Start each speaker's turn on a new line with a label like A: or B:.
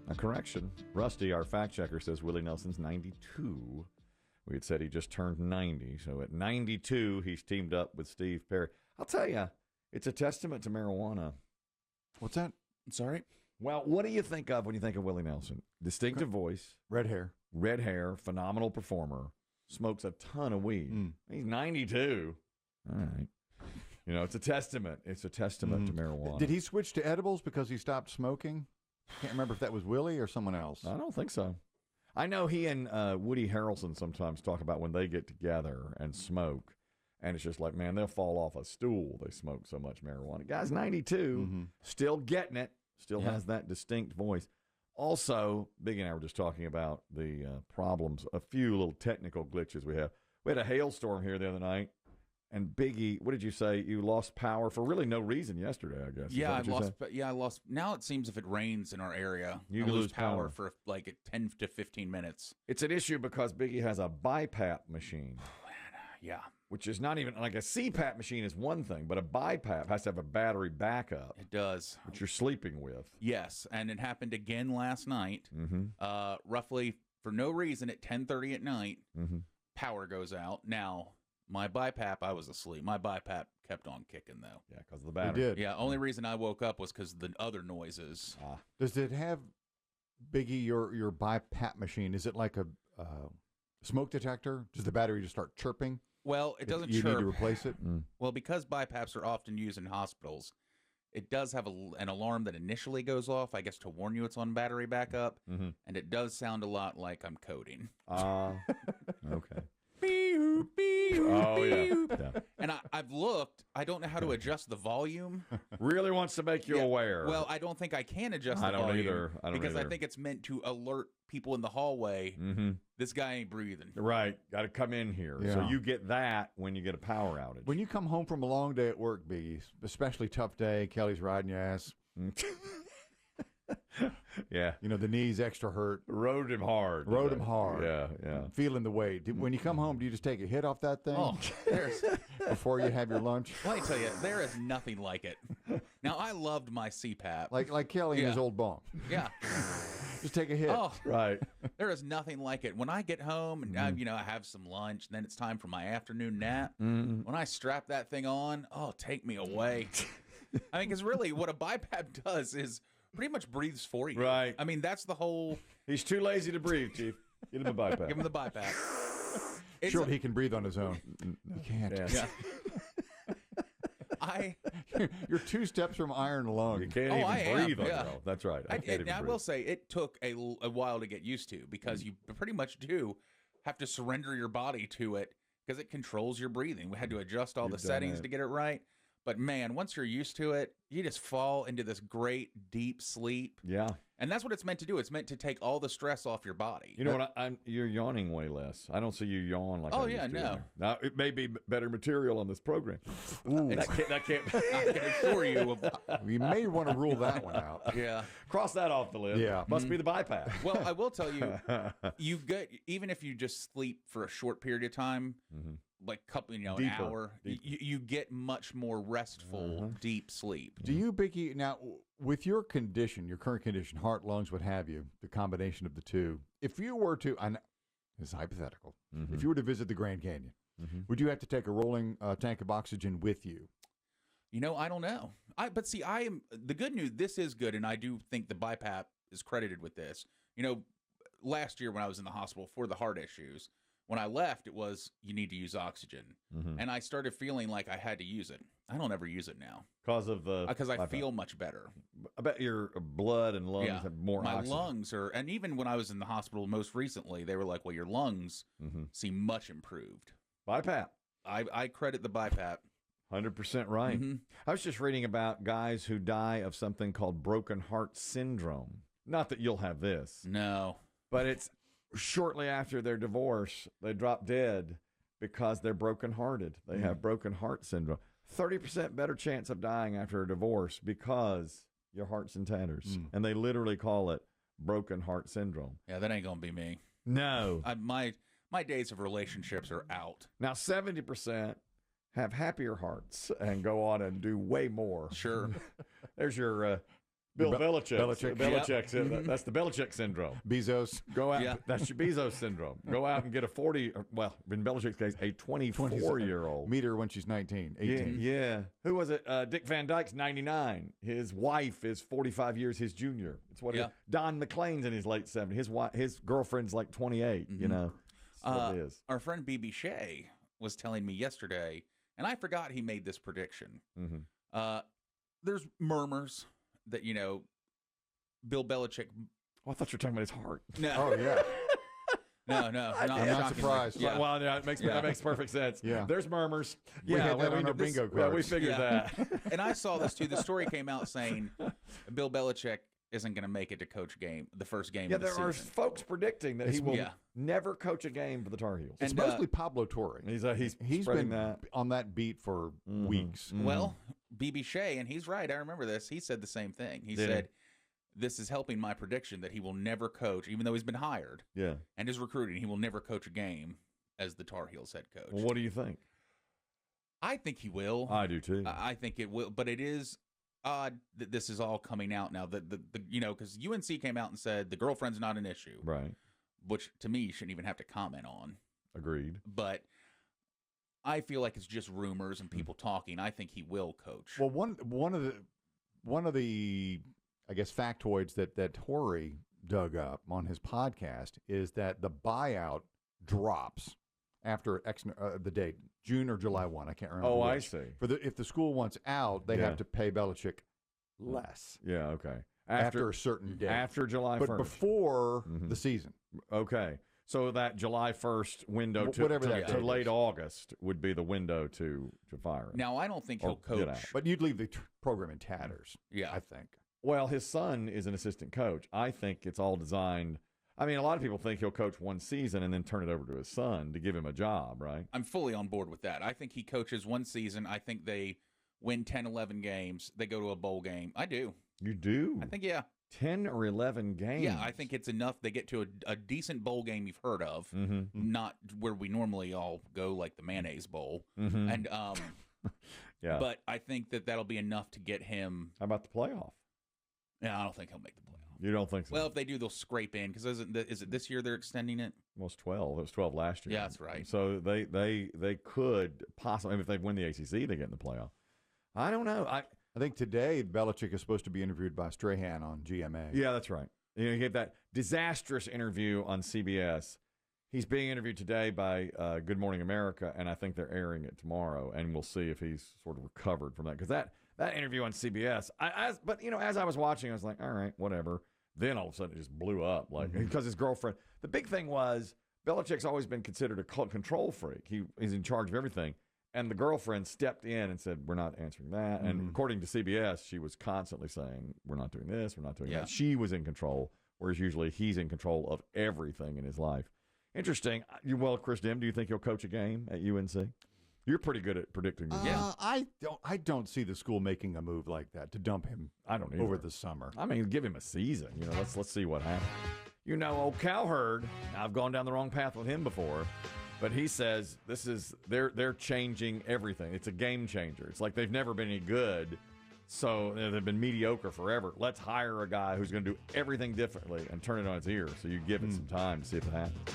A: A correction. Rusty, our fact checker, says Willie Nelson's 92. We had said he just turned 90. So at 92, he's teamed up with Steve Perry. I'll tell you, it's a testament to marijuana.
B: What's that?
C: Sorry?
A: Well, what do you think of when you think of Willie Nelson? Distinctive voice.
B: Red hair.
A: Red hair. Phenomenal performer. Smokes a ton of weed. He's 92. All right. You know, it's a testament. It's a testament to marijuana.
B: Did he switch to edibles because he stopped smoking? Can't remember if that was Willie or someone else.
A: I don't think so. I know he and Woody Harrelson sometimes talk about when they get together and smoke, and it's just like, man, they'll fall off a stool. They smoke so much marijuana. Guy's 92, still getting it, still has that distinct voice. Also, Biggie and I were just talking about the problems, a few little technical glitches we have. We had a hailstorm here the other night. And Biggie, what did you say? You lost power for really no reason yesterday, I guess.
C: Yeah, I lost. Now it seems if it rains in our area,
A: you
C: lose power for like 10 to 15 minutes.
A: It's an issue because Biggie has a BiPAP machine.
C: Yeah.
A: Which is not even, like a CPAP machine is one thing, but a BiPAP has to have a battery backup.
C: It does.
A: Which you're sleeping with.
C: Yes, and it happened again last night. Roughly for no reason at 10:30 at night, power goes out. Now, my BiPAP, I was asleep. My BiPAP kept on kicking, though.
A: Yeah, because of the battery.
B: It did.
C: Yeah, only reason I woke up was because of the other noises.
B: Does it have, Biggie, your BiPAP machine, is it like a smoke detector? Does the battery just start chirping?
C: Well, it doesn't
B: You
C: chirp.
B: need to replace it?
C: Well, because BiPAPs are often used in hospitals, it does have an alarm that initially goes off, I guess, to warn you it's on battery backup, and it does sound a lot like I'm coding.
A: Okay.
C: Oh,
A: yeah.
C: And I've looked. I don't know how to adjust the volume.
A: Really wants to make you aware.
C: Well, I don't think I can adjust the
A: I don't
C: volume.
A: either. I don't
C: because
A: either.
C: I think it's meant to alert people in the hallway, this guy ain't breathing.
A: Right. Got to come in here.
B: Yeah.
A: So you get that when you get a power outage.
B: When you come home from a long day at work, Biggie, especially tough day, Kelly's riding your ass.
A: Yeah.
B: You know, the knees extra hurt.
A: Rode him hard. Yeah.
B: Feeling the weight. When you come home, do you just take a hit off that thing before you have your lunch?
C: Let me tell you, there is nothing like it. Now, I loved my CPAP.
B: Like Kelly and his old bong.
C: Yeah.
B: Just take a hit.
C: Oh,
A: right.
C: There is nothing like it. When I get home and I have some lunch, and then it's time for my afternoon nap. When I strap that thing on, take me away. I mean, because really, what a BiPAP does is pretty much breathes for you.
A: Right.
C: I mean, that's the whole.
A: He's too lazy to breathe, Chief. Get him a BiPAP.
C: Give him the BiPAP.
B: Sure, he can breathe on his own. You can't.
A: Yeah.
B: You're 2 steps from iron lung.
A: You can't even breathe on your own. That's right.
C: I will say it took a while to get used to because you pretty much do have to surrender your body to it because it controls your breathing. We had to adjust all the settings to get it right. But man, once you're used to it, you just fall into this great deep sleep.
A: Yeah.
C: And that's what it's meant to do. It's meant to take all the stress off your body.
A: You know what? You're yawning way less. I don't see you yawn like I used to.
C: No.
A: Now, it may be better material on this program.
B: Ooh.
A: That can't.
C: I can assure you of
B: You may want to rule that one out.
C: Yeah.
A: Cross that off the list.
B: Yeah.
A: Must be the BiPAP.
C: Well, I will tell you, even if you just sleep for a short period of time, like an hour, you get much more restful, deep sleep.
B: Do you, Biggie, now with your condition, your current condition, heart, lungs, what have you, the combination of the two, if you were to, this is hypothetical, if you were to visit the Grand Canyon, would you have to take a rolling tank of oxygen with you?
C: I don't know. But see, the good news, this is good, and I do think the BiPAP is credited with this. Last year when I was in the hospital for the heart issues, when I left, it was, you need to use oxygen. And I started feeling like I had to use it. I don't ever use it now. Because I feel much better.
A: I bet your blood and lungs have more oxygen.
C: My lungs are, and even when I was in the hospital most recently, they were like, well, your lungs seem much improved.
A: BiPAP.
C: I credit the BiPAP.
A: 100% right. I was just reading about guys who die of something called broken heart syndrome. Not that you'll have this.
C: No.
A: But it's shortly after their divorce, they drop dead because they're brokenhearted. They have broken heart syndrome. 30% better chance of dying after a divorce because your heart's in tatters. And they literally call it broken heart syndrome.
C: Yeah, that ain't going to be me.
A: No.
C: My days of relationships are out.
A: Now, 70% have happier hearts and go on and do way more.
C: Sure.
A: There's your Bill Belichick.
B: Belichick.
A: That's the Belichick syndrome.
B: Bezos.
A: Go out. That's your Bezos syndrome. Go out and get a 40. Well, in Belichick's case, a 24-year-old.
B: Meet her when she's 19, 18.
A: Yeah. Who was it? Dick Van Dyke's 99. His wife is 45 years his junior. It's what Don McLean's in his late 70s. His girlfriend's like 28. You know, that's what it is.
C: Our friend BB Shea was telling me yesterday, and I forgot he made this prediction. There's murmurs that, Bill Belichick.
A: Oh, I thought you were talking about his heart.
C: No.
B: Oh, yeah.
C: No.
B: I'm not surprised.
C: Yeah.
A: Well, that makes perfect sense.
B: Yeah.
A: There's murmurs.
B: We had that on our bingo cards.
A: Yeah, we figured that.
C: And I saw this, too. The story came out saying Bill Belichick isn't going to make it to coach the first game of the season.
A: There are folks predicting that he will never coach a game for the Tar Heels.
B: It's mostly Pablo Torre.
A: He's
B: been
A: that.
B: on that beat for weeks.
C: Well, BB Shea, and he's right. I remember this. He said the same thing. He said, this is helping my prediction that he will never coach, even though he's been hired.
A: Yeah.
C: And is recruiting. He will never coach a game as the Tar Heels head coach.
A: Well, what do you think?
C: I think he will.
A: I do too.
C: I think it will, but it is odd that this is all coming out now. Because UNC came out and said the girlfriend's not an issue,
A: right?
C: Which to me you shouldn't even have to comment on.
A: Agreed.
C: But I feel like it's just rumors and people talking. I think he will coach.
B: Well, one of the I guess factoids that Torrey dug up on his podcast is that the buyout drops after the date, June or July 1. I can't remember.
A: Oh,
B: which.
A: I see.
B: If the school wants out, they have to pay Belichick less.
A: Yeah, okay.
B: After a certain date.
A: After July 1st.
B: But before the season.
A: Okay. So that July 1st window to late August would be the window to fire him.
C: Now, I don't think he'll coach.
B: But you'd leave the program in tatters.
C: Yeah.
B: I think.
A: Well, his son is an assistant coach. I think it's all designed. I mean, a lot of people think he'll coach one season and then turn it over to his son to give him a job, right?
C: I'm fully on board with that. I think he coaches one season. I think they win 10, 11 games. They go to a bowl game. I do.
A: You do?
C: I think, yeah.
A: 10 or 11 games?
C: Yeah, I think it's enough. They get to a decent bowl game you've heard of, not where we normally all go, like the Mayonnaise Bowl. And
A: yeah.
C: But I think that'll be enough to get him.
A: How about the playoff?
C: Yeah, I don't think he'll make the playoff.
A: You don't think so?
C: Well, if they do, they'll scrape in because is it this year they're extending it?
A: Well, it's 12. It was 12 last year.
C: Yeah, that's right.
A: So they could possibly, if they win the ACC, they get in the playoff. I don't know. I
B: think today Belichick is supposed to be interviewed by Strahan on GMA.
A: Yeah, that's right. He gave that disastrous interview on CBS. He's being interviewed today by Good Morning America, and I think they're airing it tomorrow, and we'll see if he's sort of recovered from that. Because that interview on CBS, but as I was watching, I was like, all right, whatever. Then all of a sudden it just blew up, like because his girlfriend. The big thing was Belichick's always been considered a control freak. He's in charge of everything, and the girlfriend stepped in and said, "We're not answering that." And according to CBS, she was constantly saying, "We're not doing this. We're not doing that." She was in control, whereas usually he's in control of everything in his life. Interesting. Well, Chris Demm, do you think he'll coach a game at UNC? You're pretty good at predicting this.
C: Yeah.
B: I don't see the school making a move like that to dump him.
A: I don't either.
B: Over the summer.
A: I mean, give him a season. Let's see what happens. Old Cowherd. I've gone down the wrong path with him before, but he says they're changing everything. It's a game changer. It's like they've never been any good, so they've been mediocre forever. Let's hire a guy who's going to do everything differently and turn it on its ear. So you give it some time to see if it happens.